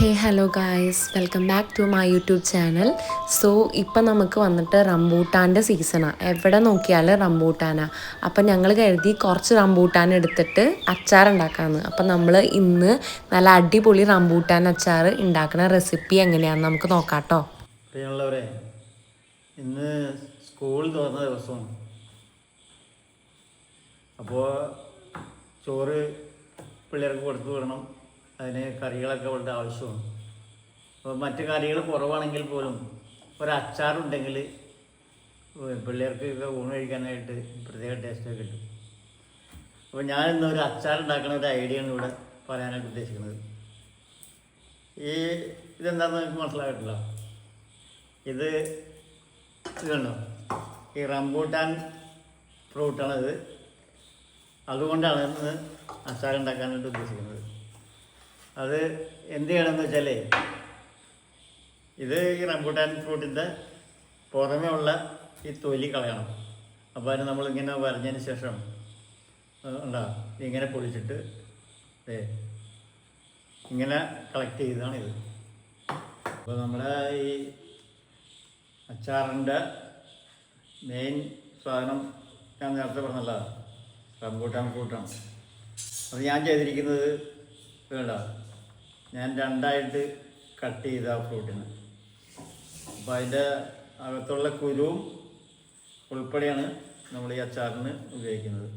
Hey hello guys, welcome back to my YouTube channel. So ഇപ്പം നമുക്ക് വന്നിട്ട് റംബൂട്ടാൻ്റെ സീസണാണ്. എവിടെ നോക്കിയാലും റംബൂട്ടാനാണ്. അപ്പം ഞങ്ങൾ കരുതി കുറച്ച് റംബൂട്ടാൻ എടുത്തിട്ട് അച്ചാർ ഉണ്ടാക്കാമെന്ന്. അപ്പം നമ്മൾ ഇന്ന് നല്ല അടിപൊളി റംബൂട്ടാൻ അച്ചാർ ഉണ്ടാക്കുന്ന റെസിപ്പി എങ്ങനെയാണെന്ന് നമുക്ക് നോക്കാം കേട്ടോ. പ്രിയമുള്ളവരെ, ഇന്ന് സ്കൂൾ തുറന്ന ദിവസമാണ്. അപ്പോൾ ചോറ് പിള്ളേർക്ക് കൊടുത്തു വിടണം. അതിന് കറികളൊക്കെ വളരെ ആവശ്യമാണ്. അപ്പോൾ മറ്റ് കറികൾ കുറവാണെങ്കിൽ പോലും ഒരച്ചാറുണ്ടെങ്കിൽ പിള്ളേർക്ക് ഊണ് കഴിക്കാനായിട്ട് പ്രത്യേക ടേസ്റ്റൊക്കെ കിട്ടും. അപ്പോൾ ഞാനിന്ന് ഒരു അച്ചാർ ഉണ്ടാക്കുന്ന ഒരു ഐഡിയയാണ് ഇവിടെ പറയാനായിട്ട് ഉദ്ദേശിക്കുന്നത്. ഇതെന്താണെന്ന് എനിക്ക് മനസ്സിലായിട്ടില്ല. ഇതുണ്ടോ, ഈ റംബൂട്ടാൻ ഫ്രൂട്ടാണിത്. അതുകൊണ്ടാണ് ഇന്ന് അച്ചാർ ഉണ്ടാക്കാനായിട്ട് ഉദ്ദേശിക്കുന്നത്. അത് എന്ത് ചെയ്യണമെന്ന് വെച്ചാൽ, ഈ റംബൂട്ടാൻ ഫ്രൂട്ടിൻ്റെ പുറമേ ഉള്ള ഈ തൊലി കളയണം. അപ്പോൾ അതിന് നമ്മളിങ്ങനെ വരഞ്ഞതിന് ശേഷം ഇങ്ങനെ പൊളിച്ചിട്ട് ഇങ്ങനെ കളക്ട് ചെയ്തതാണിത്. അപ്പോൾ നമ്മുടെ ഈ അച്ചാറിൻ്റെ മെയിൻ സാധനം ഞാൻ നേരത്തെ പറഞ്ഞല്ല, റംബൂട്ടാൻ ഫ്രൂട്ടാണ്. അത് ഞാൻ ചെയ്തിരിക്കുന്നത് വേണ്ട, ഞാൻ രണ്ടായിട്ട് കട്ട് ചെയ്ത ആ ഫ്രൂട്ടിന്. അപ്പോൾ അതിൻ്റെ അകത്തുള്ള കുരുവും ഉൾപ്പെടെയാണ് നമ്മൾ ഈ അച്ചാറിന് ഉപയോഗിക്കുന്നത്.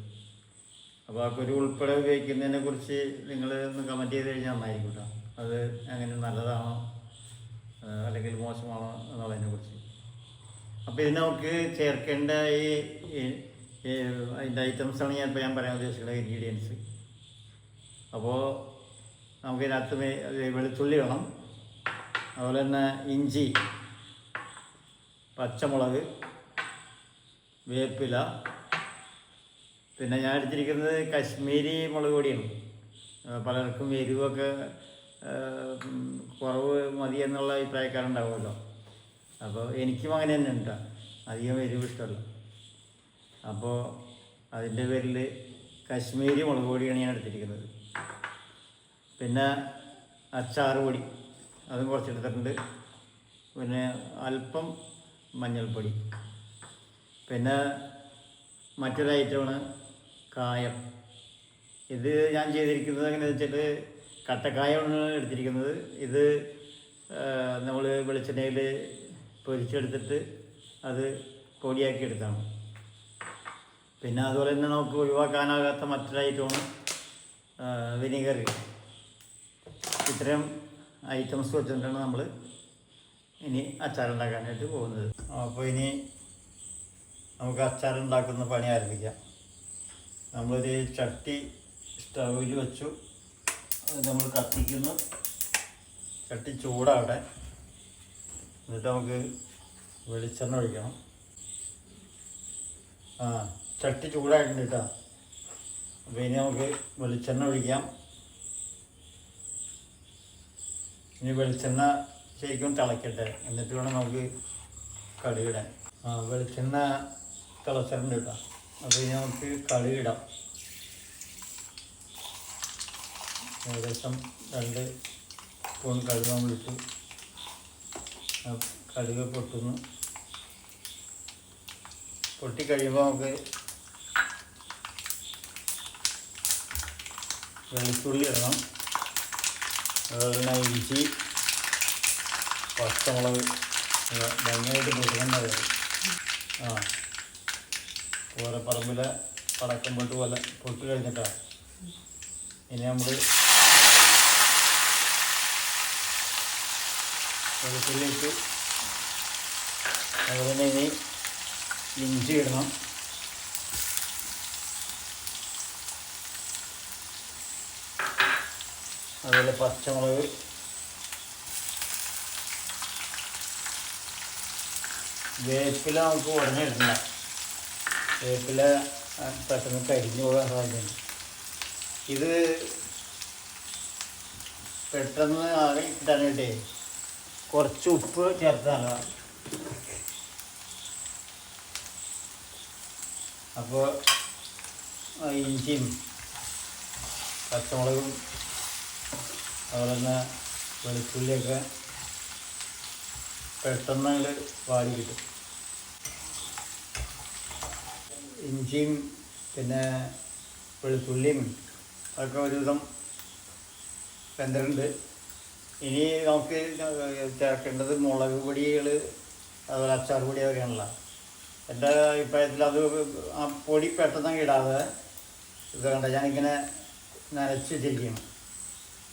അപ്പോൾ ആ കുരു ഉൾപ്പെടെ ഉപയോഗിക്കുന്നതിനെ കുറിച്ച് നിങ്ങൾ ഒന്ന് കമൻറ്റ് ചെയ്ത് കഴിഞ്ഞാൽ നന്നായിരിക്കും കേട്ടോ. അത് അങ്ങനെ നല്ലതാണോ അല്ലെങ്കിൽ മോശമാണോ എന്നുള്ളതിനെ കുറിച്ച്. അപ്പോൾ ഇതിന് നമുക്ക് ചേർക്കേണ്ട അതിൻ്റെ ഐറ്റംസാണ് ഞാൻ പറയാൻ ഉദ്ദേശിക്കുന്നത്, ഇൻഗ്രീഡിയൻസ്. അപ്പോൾ നമുക്കിതിനകത്ത് വെളുത്തുള്ളി വേണം, അതുപോലെ തന്നെ ഇഞ്ചി, പച്ചമുളക്, വേപ്പില, പിന്നെ ഞാൻ എടുത്തിരിക്കുന്നത് കശ്മീരി മുളക് പൊടിയാണ്. പലർക്കും എരിവൊക്കെ കുറവ് മതി എന്നുള്ള അഭിപ്രായക്കാരുണ്ടാവുമല്ലോ. അപ്പോൾ എനിക്കും അങ്ങനെ തന്നെ ഉണ്ട്, അധികം എരിവ് ഇഷ്ടമല്ല. അപ്പോൾ അതിൻ്റെ പേരിൽ കശ്മീരി മുളക് പൊടിയാണ് ഞാൻ എടുത്തിരിക്കുന്നത്. പിന്നെ അച്ചാർ പൊടി അതും കുറച്ചെടുത്തിട്ടുണ്ട്. പിന്നെ അല്പം മഞ്ഞൾപ്പൊടി. പിന്നെ മറ്റൊരു ഐറ്റമാണ് കായം. ഇത് ഞാൻ ചെയ്തിരിക്കുന്നത് എങ്ങനെയാണെന്ന് വെച്ചിട്ട് കട്ടക്കായമാണ് എടുത്തിരിക്കുന്നത്. ഇത് നമ്മൾ വെളിച്ചെണ്ണയിൽ പൊരിച്ചെടുത്തിട്ട് അത് പൊടിയാക്കി എടുത്താണ്. പിന്നെ അതുപോലെ തന്നെ നമുക്ക് ഒഴിവാക്കാനാകാത്ത മറ്റൊരു ഐറ്റമാണ് വിനീഗർ. ഇത്രയും ഐറ്റംസ് വെച്ചിട്ടാണ് നമ്മൾ ഇനി അച്ചാറുണ്ടാക്കാനായിട്ട് പോകുന്നത്. അപ്പോൾ ഇനി നമുക്ക് അച്ചാറുണ്ടാക്കുന്ന പണി ആരംഭിക്കാം. നമ്മളൊരു ചട്ടി സ്റ്റൗവിൽ വെച്ചു, അത് നമ്മൾ കത്തിക്കുന്നു. ചട്ടി ചൂടാവട്ടെ. എന്നിട്ട് നമുക്ക് വെളിച്ചെണ്ണ ഒഴിക്കണം. ചട്ടി ചൂടായിട്ടുണ്ട് കേട്ടോ. അപ്പോൾ ഇനി നമുക്ക് വെളിച്ചെണ്ണ ഒഴിക്കാം. ഇനി വെളിച്ചെണ്ണ ശരിക്കും തിളയ്ക്കട്ടെ, എന്നിട്ട് വേണം നമുക്ക് കടുകിടാൻ. വെളിച്ചെണ്ണ തിളച്ചിട്ടുണ്ട് കേട്ടോ. അപ്പോൾ ഇനി നമുക്ക് കടുകിടാം. ഏകദേശം 2 സ്പൂൺ കടുക് നമ്മൾ ഇട്ടു. കടുക് പൊട്ടുന്നു. പൊട്ടിക്കഴിയുമ്പോൾ നമുക്ക് വെളുത്തുള്ളി ഇടണം. അതുപോലെ തന്നെ ഇഞ്ചി, പച്ചമുളക് ഭംഗിയായിട്ട് പൊട്ടുന്നത്. ഓരപ്പറമ്പിലെ പടക്കം പൊട്ട് പോലെ പൊട്ട് കഴിഞ്ഞിട്ടാണ് ഇനി നമ്മൾ വെളുത്തുള്ളി ഇട്ട്. അതുപോലെ തന്നെ ഇനി ഇഞ്ചി ഇടണം. അതുപോലെ പച്ചമുളക്, വേപ്പില നമുക്ക് ഉടനെ ഇടണ്ട. വേപ്പില പെട്ടെന്ന് കരിഞ്ഞു പോകാൻ സാധ്യതയുണ്ട്. ഇത് പെട്ടെന്ന് ആകെ ഇടാനായിട്ടേ കുറച്ച് ഉപ്പ് ചേർത്താണ്. അപ്പോൾ ഇഞ്ചിയും പച്ചമുളകും അതുപോലെ തന്നെ വെളുത്തുള്ളിയൊക്കെ പെട്ടെന്ന് അങ്ങോട്ട് വാടി കിട്ടും. ഇഞ്ചിയും പിന്നെ വെളുത്തുള്ളിയും ഒക്കെ ഒരുവിധം വെന്തിട്ടുണ്ട്. ഇനി നമുക്ക് ചേർക്കേണ്ടത് മുളക് പൊടികൾ, അതുപോലെ അച്ചാർ പൊടി അതൊക്കെയാണല്ലോ. എൻ്റെ അഭിപ്രായത്തിൽ അത് ആ പൊടി പെട്ടെന്ന് ഇടാതെ ഇത് കണ്ട ഞാനിങ്ങനെ നനച്ച് വെച്ചിരിക്കുകയാണ്.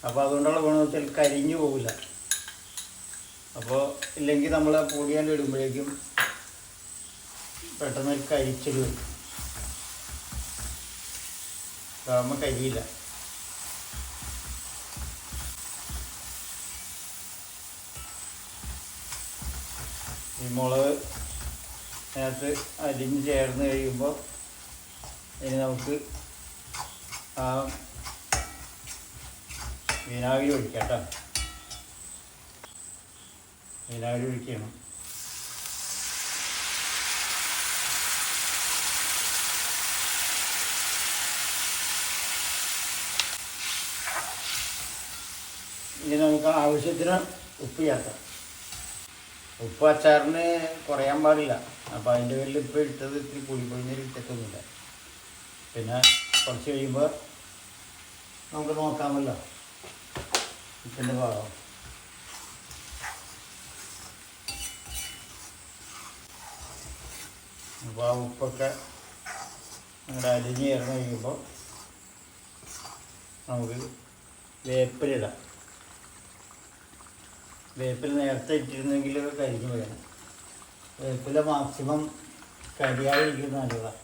അപ്പോൾ അതുകൊണ്ടുള്ള ഗുണത്തിൽ കരിഞ്ഞു പോകില്ല. അപ്പോൾ ഇല്ലെങ്കിൽ നമ്മൾ ആ പൊടിയാണ്ട് ഇടുമ്പോഴേക്കും പെട്ടെന്ന് കരിച്ചൽ വരും. അതാകുമ്പോൾ കരിയില്ല. ഈ മുളക് അതിനകത്ത് അരിഞ്ഞ് ചേർന്ന് കഴിയുമ്പോൾ ഇനി നമുക്ക് ആ വിനാഗിരി ഒഴിക്കാം കേട്ടോ. വിനാഗിരി ഒഴിക്കണം. ഇനി നമുക്ക് ആവശ്യത്തിന് ഉപ്പ് ചേർക്കാം. ഉപ്പ് അച്ചാറിന് കുറയാൻ പാടില്ല. അപ്പോൾ അതിൻ്റെ പേരിൽ ഉപ്പ് ഇട്ടത് ഇത്തിരി പൊടിപ്പൊഴിഞ്ഞൊരു തെറ്റൊന്നുമില്ല. പിന്നെ കുറച്ച് കഴിയുമ്പോൾ നമുക്ക് നോക്കാമല്ലോ ഉപ്പിൻ്റെ ഭാഗം. അപ്പോൾ ആ ഉപ്പൊക്കെ നമ്മുടെ അരിഞ്ഞ് ചേർന്ന് കഴിയുമ്പോൾ നമുക്ക് വേപ്പിലിടാം. വേപ്പില നേരത്തെ ഇട്ടിരുന്നെങ്കിൽ കരിഞ്ഞു പോയാണ്. വേപ്പില മാക്സിമം കരിയാതിരിക്കുന്നത് നല്ലതാണ്.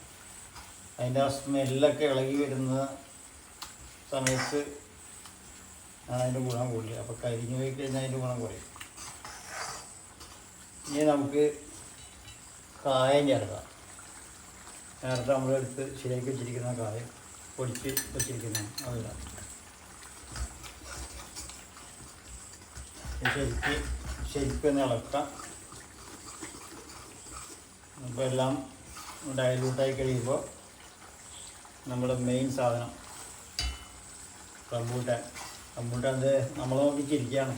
അതിൻ്റെ ആ സ്മെല്ലൊക്കെ ഇളകി വരുന്ന സമയത്ത് ആണ് അതിൻ്റെ ഗുണം കൂടില്ല. അപ്പോൾ കരിഞ്ഞു പോയി കഴിഞ്ഞാൽ അതിൻ്റെ ഗുണം കുറയും. ഇനി നമുക്ക് കായം ചേർക്കാം. നേരത്തെ നമ്മളെടുത്ത് ശരിയാക്കി വെച്ചിരിക്കുന്ന കായം പൊടിച്ച് വെച്ചിരിക്കുന്നതാണ് അതിടാം. ശരിക്കൊന്ന് ഇളക്കാം. അപ്പോൾ എല്ലാം ഡയലൂട്ടായി കഴിയുമ്പോൾ നമ്മുടെ മെയിൻ സാധനം റംബൂട്ടാൻ നമ്മൾ നോക്കിച്ചിരിക്കുകയാണ്.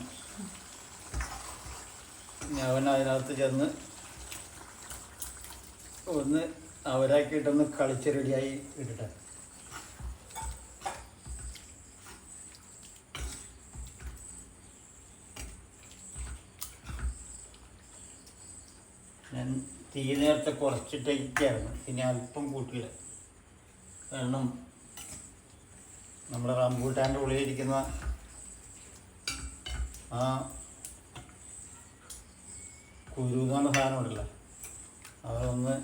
അവൻ അതിനകത്ത് ചെന്ന് ഒന്ന് അവരാക്കിയിട്ടൊന്ന് കളിച്ച് റെഡിയായി ഇട്ടിട്ടെ. ഞാൻ തീ നേരത്തെ കുറച്ചിട്ടേക്കായിരുന്നു, പിന്നെ അല്പം കൂട്ടിയില്ല. കാരണം നമ്മുടെ റംബൂട്ടാൻ്റെ ഉള്ളിലിരിക്കുന്ന ആ കുരു എന്ന് പറഞ്ഞ സാധനം ഉണ്ടല്ലോ, അതൊന്ന്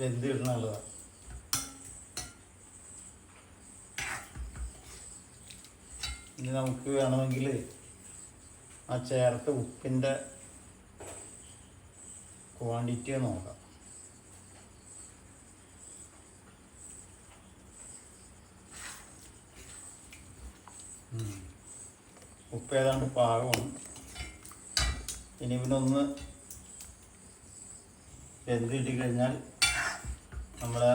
വെന്ത് കിട്ടുന്ന നല്ലതാണ്. ഇനി നമുക്ക് വേണമെങ്കിൽ ആ ചേർത്ത ഉപ്പിൻ്റെ ക്വാണ്ടിറ്റി നോക്കാം. ഉപ്പ് ഏതാണ്ട് പാകമാണ്. ഇനി ഇവനൊന്ന് വെന്തിട്ട് കഴിഞ്ഞാൽ നമ്മുടെ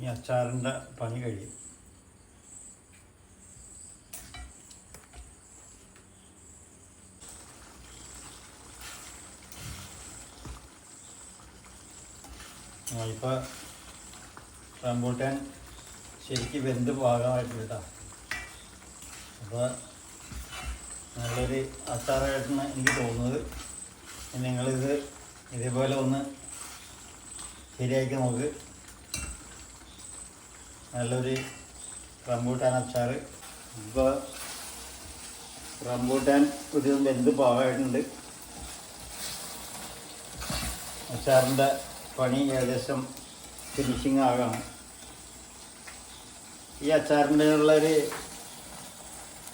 ഈ അച്ചാറിൻ്റെ പണി കഴിയും. ഇപ്പോൾ റംബൂട്ടാൻ ശരിക്കും വെന്ത് പാകമായിട്ട് കേട്ടോ. അപ്പോൾ നല്ലൊരു അച്ചാറായിട്ടാണ് എനിക്ക് തോന്നുന്നത്. നിങ്ങളിത് ഇതേപോലെ ഒന്ന് ശരിയാക്കി നോക്ക്. നല്ലൊരു റംബൂട്ടാൻ അച്ചാർ. ഇപ്പോൾ റംബൂട്ടാൻ ഒരു വെന്ത് പാകമായിട്ടുണ്ട്. അച്ചാറിൻ്റെ പണി ഏകദേശം ഫിനിഷിങ് ആകാണ്. ഈ അച്ചാറിൻ്റെ ഉള്ളൊരു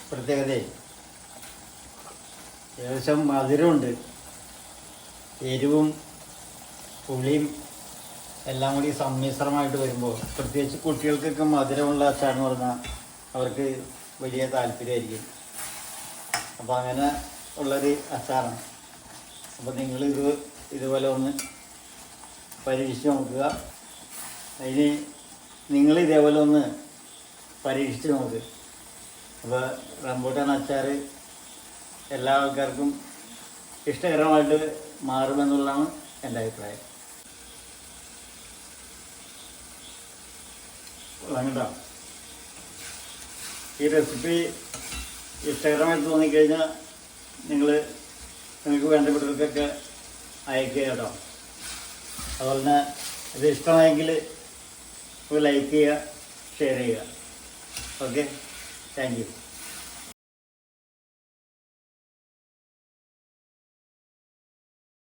പ്രത്യേകത ഏകദേശം മധുരമുണ്ട്, എരിവും പുളിയും എല്ലാം കൂടി സമ്മിശ്രമായിട്ട് വരുമ്പോൾ, പ്രത്യേകിച്ച് കുട്ടികൾക്കൊക്കെ മധുരമുള്ള അച്ചാറെന്ന് പറഞ്ഞാൽ അവർക്ക് വലിയ താല്പര്യമായിരിക്കും. അപ്പോൾ അങ്ങനെ ഉള്ളൊരു അച്ചാറാണ്. അപ്പോൾ നിങ്ങളിത് ഇതുപോലെ ഒന്ന് പരീക്ഷിച്ച് നോക്കുക. അതിന് നിങ്ങൾ ഇതേപോലെ ഒന്ന് പരീക്ഷിച്ച് നോക്കുക. അപ്പോൾ റംബൂട്ടാൻ അച്ചാർ എല്ലാ ആൾക്കാർക്കും ഇഷ്ടകരമായിട്ട് മാറുമെന്നുള്ളതാണ് എൻ്റെ അഭിപ്രായം. കേട്ടോ, ഈ റെസിപ്പി ഇഷ്ടകരമായിട്ട് തോന്നിക്കഴിഞ്ഞാൽ നിങ്ങൾക്ക് വേണ്ടപ്പെട്ടവർക്കൊക്കെ അയക്കുക കേട്ടോ. അതുപോലെ തന്നെ ഇത് ഇഷ്ടമായെങ്കിൽ ലൈക്ക് ചെയ്യുക, ഷെയർ ചെയ്യുക. Okay, thank you.